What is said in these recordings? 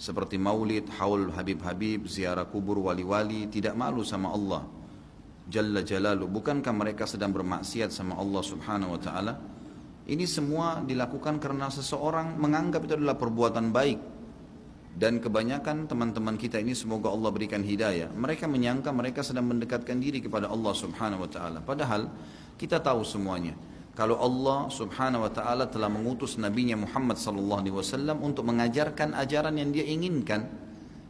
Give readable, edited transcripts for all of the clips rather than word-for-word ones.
seperti maulid, haul Habib-Habib, ziarah kubur wali-wali, tidak malu sama Allah Jalla Jalalu. Bukankah mereka sedang bermaksiat sama Allah Subhanahu wa Ta'ala? Ini semua dilakukan karena seseorang menganggap itu adalah perbuatan baik. Dan kebanyakan teman-teman kita ini, semoga Allah berikan hidayah, mereka menyangka mereka sedang mendekatkan diri kepada Allah Subhanahu wa Ta'ala. Padahal kita tahu semuanya, kalau Allah Subhanahu wa Ta'ala telah mengutus Nabi-Nya Muhammad sallallahu alaihi wasallam untuk mengajarkan ajaran yang Dia inginkan.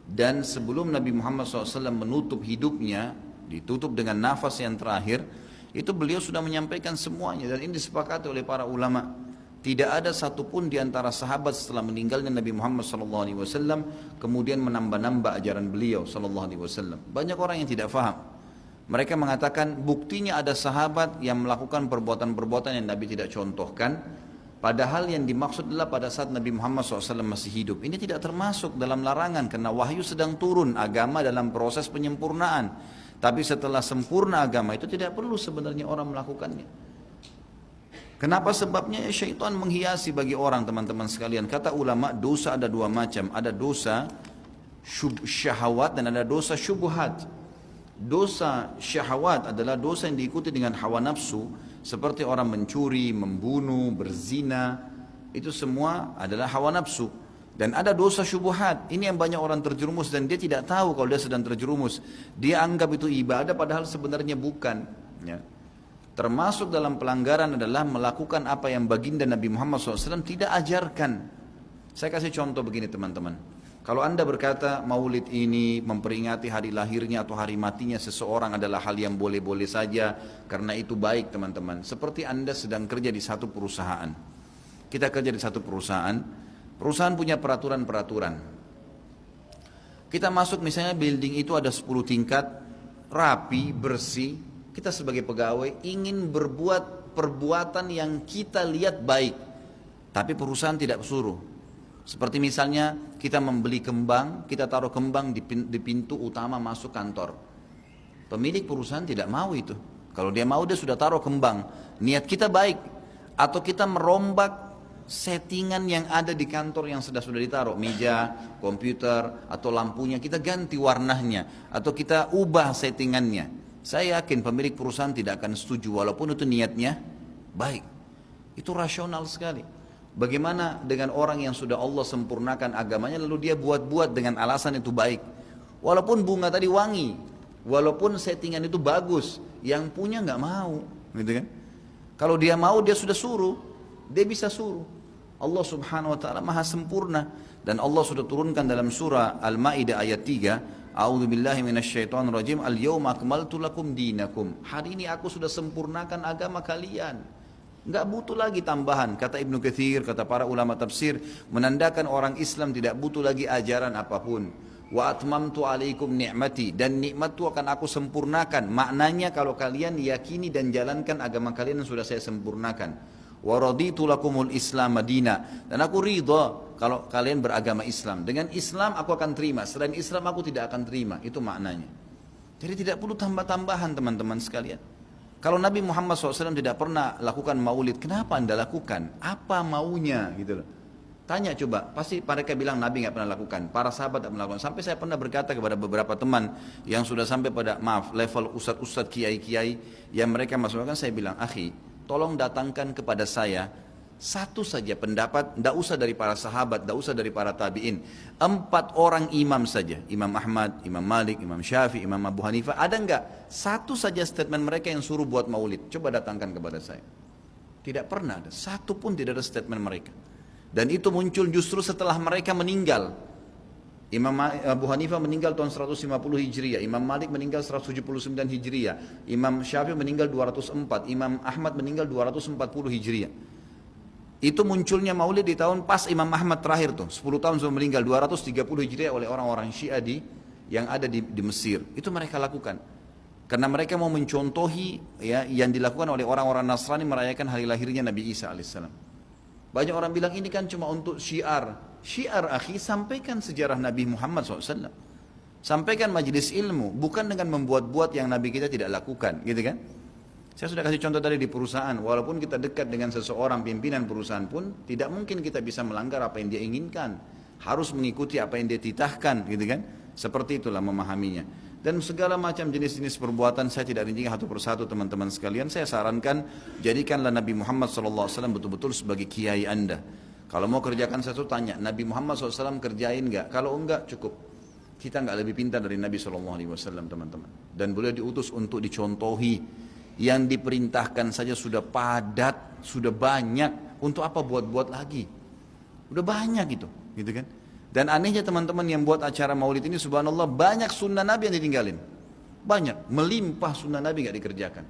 Dan sebelum Nabi Muhammad SAW menutup hidupnya, ditutup dengan nafas yang terakhir, itu beliau sudah menyampaikan semuanya. Dan ini disepakati oleh para ulama. Tidak ada satupun di antara sahabat setelah meninggalnya Nabi Muhammad SAW kemudian menambah-nambah ajaran beliau SAW. Banyak orang yang tidak faham. Mereka mengatakan buktinya ada sahabat yang melakukan perbuatan-perbuatan yang Nabi tidak contohkan. Padahal yang dimaksud adalah pada saat Nabi Muhammad SAW masih hidup. Ini tidak termasuk dalam larangan karena wahyu sedang turun, agama dalam proses penyempurnaan. Tapi setelah sempurna agama itu tidak perlu sebenarnya orang melakukannya. Kenapa sebabnya? Syaitan menghiasi bagi orang, teman-teman sekalian. Kata ulama, dosa ada dua macam. Ada dosa syahwat dan ada dosa syubhat. Dosa syahwat adalah dosa yang diikuti dengan hawa nafsu, seperti orang mencuri, membunuh, berzina. Itu semua adalah hawa nafsu. Dan ada dosa syubhat. Ini yang banyak orang terjerumus dan dia tidak tahu kalau dia sedang terjerumus. Dia anggap itu ibadah padahal sebenarnya bukan. Ya. Termasuk dalam pelanggaran adalah melakukan apa yang baginda Nabi Muhammad SAW tidak ajarkan. Saya kasih contoh begini teman-teman. Kalau anda berkata maulid ini memperingati hari lahirnya atau hari matinya seseorang adalah hal yang boleh-boleh saja karena itu baik teman-teman. Seperti anda sedang kerja di satu perusahaan. Kita kerja di satu perusahaan. Perusahaan punya peraturan-peraturan. Kita masuk misalnya building itu ada 10 tingkat, rapi, bersih. Kita sebagai pegawai ingin berbuat perbuatan yang kita lihat baik, tapi perusahaan tidak suruh. Seperti misalnya kita membeli kembang, kita taruh kembang di pintu utama masuk kantor. Pemilik perusahaan tidak mau itu. Kalau dia mau dia sudah taruh kembang. Niat kita baik. Atau kita merombak settingan yang ada di kantor yang sudah ditaruh, meja, komputer, atau lampunya kita ganti warnanya, atau kita ubah settingannya. Saya yakin pemilik perusahaan tidak akan setuju walaupun itu niatnya baik. Itu rasional sekali. Bagaimana dengan orang yang sudah Allah sempurnakan agamanya lalu dia buat-buat dengan alasan itu baik. Walaupun bunga tadi wangi, walaupun settingan itu bagus, yang punya nggak mau, gitu kan? Kalau dia mau dia sudah suruh, dia bisa suruh. Allah Subhanahu wa Ta'ala maha sempurna dan Allah sudah turunkan dalam surah Al-Maidah ayat 3. A'udzu billahi minasyaitonir rajim. Al-yauma akmaltu lakum dinakum. Hari ini aku sudah sempurnakan agama kalian. Enggak butuh lagi tambahan. Kata Ibnu Katsir, kata para ulama tafsir, menandakan orang Islam tidak butuh lagi ajaran apapun. Wa atmamtu alaikum ni'mati, dan nikmatku akan aku sempurnakan. Maknanya kalau kalian yakini dan jalankan agama kalian yang sudah saya sempurnakan. Wa raditu lakumul Islam madina, dan aku ridha kalau kalian beragama Islam. Dengan Islam aku akan terima, selain Islam aku tidak akan terima. Itu maknanya. Jadi tidak perlu tambah-tambahan teman-teman sekalian. Kalau Nabi Muhammad SAW tidak pernah lakukan maulid, kenapa anda lakukan? Apa maunya gitu loh. Tanya coba, pasti mereka bilang Nabi nggak pernah lakukan, para sahabat tidak melakukan. Sampai saya pernah berkata kepada beberapa teman yang sudah sampai pada level ustadz-ustadz, kiai-kiai yang mereka masukkan, saya bilang, akhi, tolong datangkan kepada saya satu saja pendapat, tidak usah dari para sahabat, tidak usah dari para tabi'in, 4 orang imam saja, Imam Ahmad, Imam Malik, Imam Syafi'i, Imam Abu Hanifah, ada enggak satu saja statement mereka yang suruh buat maulid? Coba datangkan kepada saya. Tidak pernah ada, satu pun tidak ada statement mereka. Dan itu muncul justru setelah mereka meninggal. Imam Abu Hanifah meninggal tahun 150 Hijriah, Imam Malik meninggal 179 Hijriah, Imam Syafi'i meninggal 204, Imam Ahmad meninggal 240 Hijriah. Itu munculnya maulid di tahun pas Imam Ahmad terakhir tuh, 10 tahun sebelum meninggal, 230 Hijriah oleh orang-orang Syiah yang ada di Mesir. Itu mereka lakukan. Karena mereka mau mencontohi ya, yang dilakukan oleh orang-orang Nasrani merayakan hari lahirnya Nabi Isa alaihissalam. Banyak orang bilang ini kan cuma untuk syiar. Syiar akhi, sampaikan sejarah Nabi Muhammad SAW. Sampaikan majelis ilmu, bukan dengan membuat-buat yang Nabi kita tidak lakukan, gitu kan? Saya sudah kasih contoh tadi di perusahaan, walaupun kita dekat dengan seseorang pimpinan perusahaan pun, tidak mungkin kita bisa melanggar apa yang dia inginkan. harus mengikuti apa yang dia titahkan, gitu kan? Seperti itulah memahaminya. Dan segala macam jenis-jenis perbuatan saya tidak rinci satu persatu teman-teman sekalian. Saya sarankan jadikanlah Nabi Muhammad SAW betul-betul sebagai kiai anda. Kalau mau kerjakan sesuatu tanya, Nabi Muhammad SAW kerjain enggak? Kalau enggak cukup. Kita enggak lebih pintar dari Nabi SAW teman-teman. Dan beliau diutus untuk dicontohi. Yang diperintahkan saja sudah padat, sudah banyak. Untuk apa buat-buat lagi? Udah banyak gitu kan? Dan anehnya teman-teman yang buat acara maulid ini subhanallah banyak sunnah Nabi yang ditinggalin. Banyak, melimpah sunnah Nabi gak dikerjakan.